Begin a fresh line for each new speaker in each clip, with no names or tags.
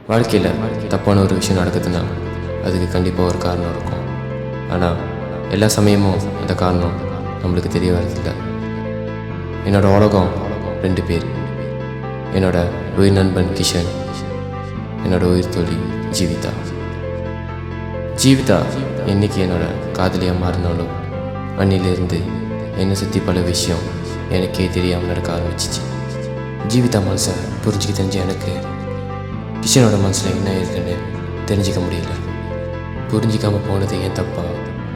வாழ்க்கையில் தப்பான ஒரு விஷயம் நடக்குதுன்னா அதுக்கு கண்டிப்பாக ஒரு காரணம் இருக்கும். ஆனால் எல்லா சமயமும் அந்த காரணம் நம்மளுக்கு தெரிய வரதில்லை. என்னோடய உலகம் 2 பேர். என்னோடய உயிர் நண்பன் கிஷன், என்னோடய உயிர் தோழி ஜீவிதா. ஜீவிதா என்றைக்கு என்னோடய காதலியாக மாறினாலும் அன்னிலேருந்து என்னை சுற்றி பல விஷயம் எனக்கே தெரியாமல் நடக்க ஆரம்பிச்சிச்சு. ஜீவிதா மனசை புரிஞ்சிக்க தெரிஞ்ச எனக்கு கிஷனோட மனசில் என்ன இருக்குன்னு தெரிஞ்சிக்க முடியல. புரிஞ்சிக்காமல் போனது ஏன் தப்பா,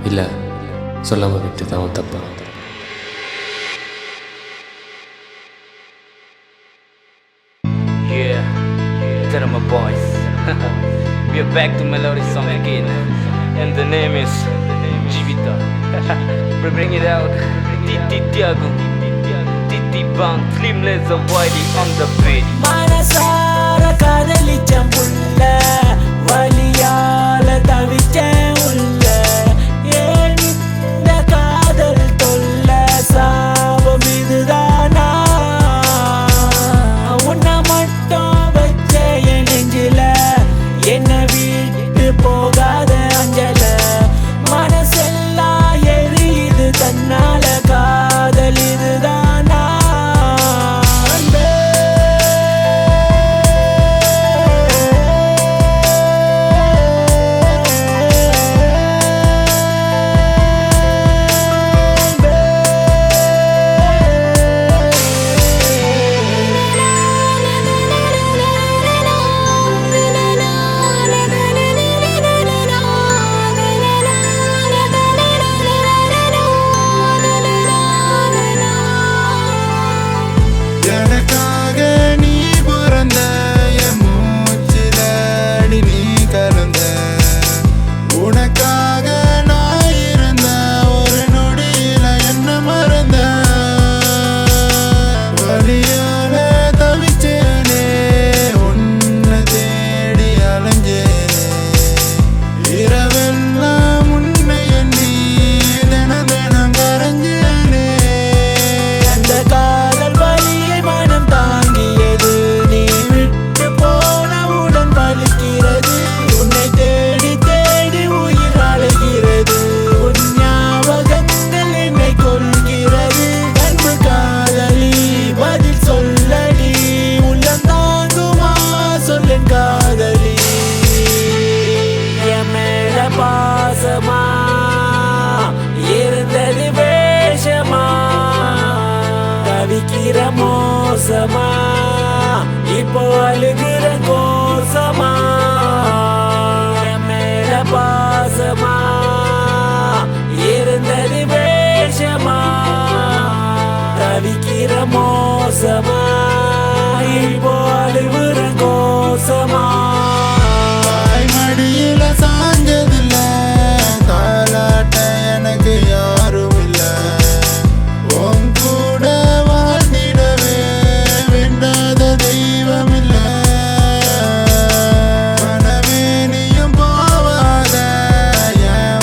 இல்லை சொல்லாமல் விட்டு தான் தப்பா?
Tell my boys. We are back to melody song again, and the name is Jivita. We bring it out. Titi Tiago, Titi Bang, Slim Laser Wiley on the beat.
மனசார காதலிச்சம் புள்ள, வலியால தவிச்சேன் உள்ள. ஏன் இந்த காதல் தொல்ல, சாபம் இதுதானா? உன்னை மட்டும் வச்ச என் நெஞ்சில, என்னை விட்டு போகாத அஞ்சல. மனசெல்லாம் எரியுது தன்னால, காதல் இதுதானா? பாசமா இருந்தது வேஷமா, தவிக்கிற மோசமா, இப்போ அழுகிற கோசமா. மேல பாசமா இருந்தது வேஷமா, தவிக்கிற மோசமா, இப்போ அழுகிற கோசமா.
மடியில சாஞ்சதில்ல, தாலாட்ட எனக்கு யாரும் இல்ல. உன் கூட வாழ்ந்திடவே வேண்டாத தெய்வம் இல்ல. மனமே நீயும் போவாத, என்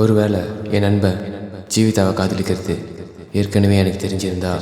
ஒருவேளை என் நண்பன் ஜீவிதாவை காதலிக்கிறது ஏற்கனவே எனக்கு தெரிஞ்சிருந்தா